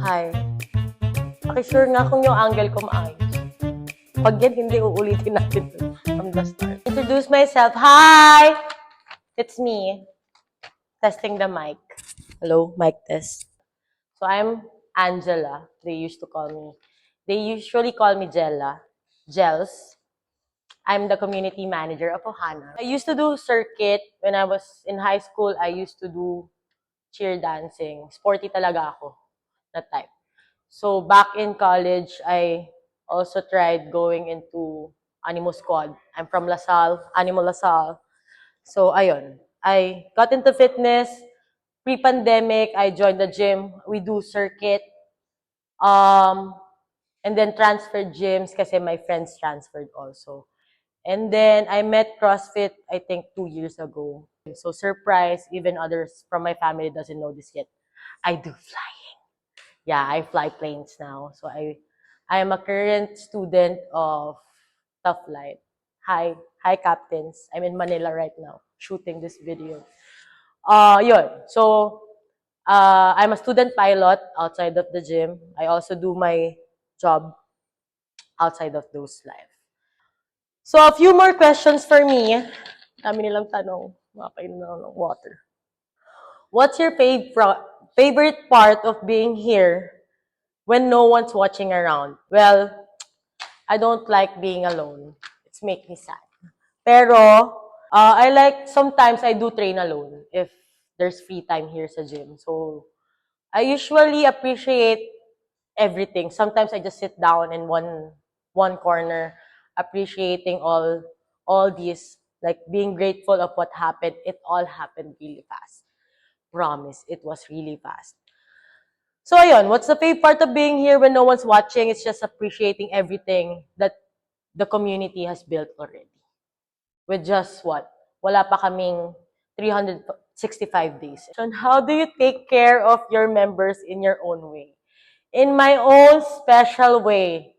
Hi. Paki-sure nga kung yung angle ko maayos. Pag yan, hindi uulitin natin from the start. Introduce myself. Hi! It's me. Testing the mic. Hello, mic test. So I'm Angela. They usually call me Jella. Gels. I'm the community manager of Ohana. I used to do circuit when I was in high school. I used to do cheer dancing. Sporty talaga ako that time. So back in college, I also tried going into Animo Squad. I'm from LaSalle, Animo LaSalle. So ayun, I got into fitness. Pre-pandemic, I joined the gym. We do circuit. And then transferred gyms kasi my friends transferred also. And then I met CrossFit, I think 2 years ago. So surprise, even others from my family doesn't know this yet. I do flying. Yeah, I fly planes now. So I am a current student of Tough Flight. Hi captains. I'm in Manila right now shooting this video. Yun. So I'm a student pilot outside of the gym. I also do my job outside of those life. So a few more questions for me. Dami nilang tanong. Makapainom na ako ng water. What's your favorite part of being here when no one's watching around? Well, I don't like being alone. It's make me sad. Pero, I like, sometimes I do train alone if there's free time here sa gym. So, I usually appreciate everything. Sometimes I just sit down in one corner, appreciating all these, like being grateful of what happened. It all happened really fast. Promise, it was really fast. So ayun, what's the favorite part of being here when no one's watching? It's just appreciating everything that the community has built already. With just what? Wala pa kaming 365 days. And how do you take care of your members in your own way? In my own special way.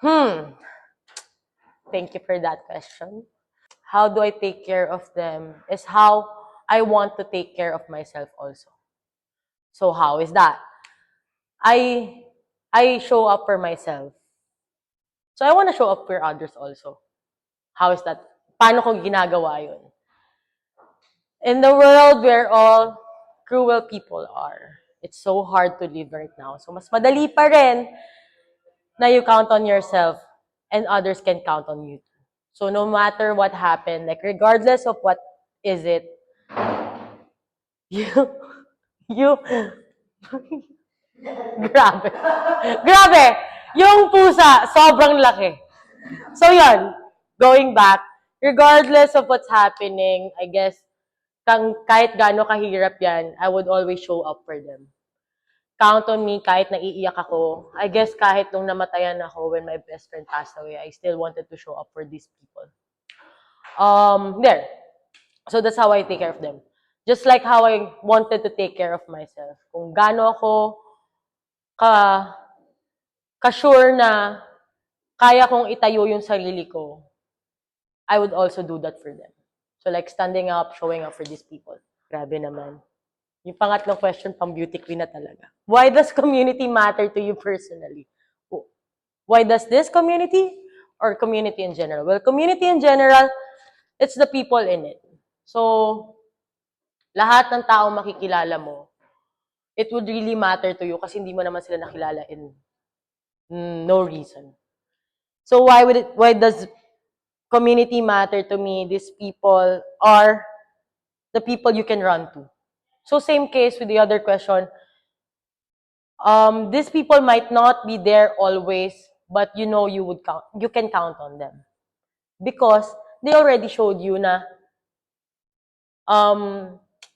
Thank you for that question. How do I take care of them is how I want to take care of myself also. So how is that? I show up for myself. So I want to show up for others also. How is that? Paano ko ginagawa yun? In the world where all cruel people are, it's so hard to live right now. So mas madali pa rin na you count on yourself and others can count on you. So no matter what happened, like regardless of what is it, you grabe. Grabe! Yung pusa, sobrang laki. So yun, going back, regardless of what's happening, I guess, kahit gaano kahirap yan, I would always show up for them. Count on me kahit naiiyak ako. I guess kahit nung namatayan ako when my best friend passed away, I still wanted to show up for these people. There. So that's how I take care of them. Just like how I wanted to take care of myself. Kung gaano ako ka-sure na kaya kong itayo yung sarili ko, I would also do that for them. So like standing up, showing up for these people. Grabe naman. Yung pangatlong question, pang beauty queen na talaga. Why does community matter to you personally? Why does this community or community in general? Well, community in general, it's the people in it. So, lahat ng tao makikilala mo, it would really matter to you kasi hindi mo naman sila nakilala in no reason. So, why does community matter to me? These people are the people you can run to. So same case with the other question. These people might not be there always, but you know you can count on them. Because they already showed you na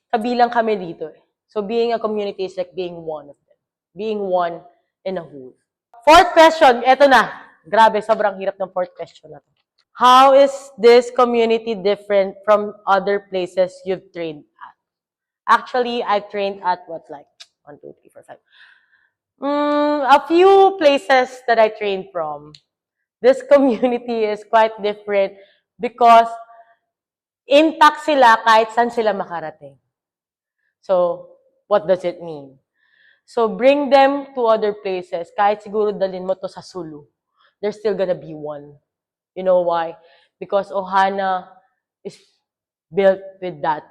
kabilang kami dito. So being a community is like being one of them. Being one in a whole. Fourth question, eto na. Grabe, sobrang hirap ng fourth question na to. How is this community different from other places you've trained at? Actually, I've trained at what, like 1, 2, 3, 4, 5. A few places that I trained from. This community is quite different because intact sila kahit saan sila makarating. So, what does it mean? So bring them to other places. Kahit siguro dalhin mo to sa Sulu, there's still gonna be one. You know why? Because Ohana is built with that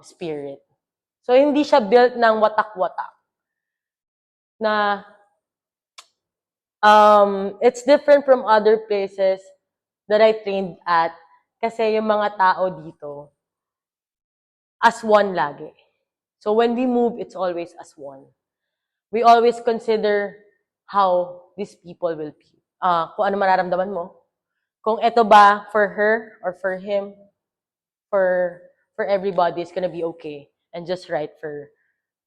spirit. So hindi siya built ng watak-watak. Na it's different from other places that I trained at kasi yung mga tao dito as one lagi. So when we move, it's always as one. We always consider how these people will be. Kung ano mararamdaman mo. Kung ito ba for her or for him, for everybody, it's gonna be okay and just right for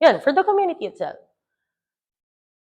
the community itself.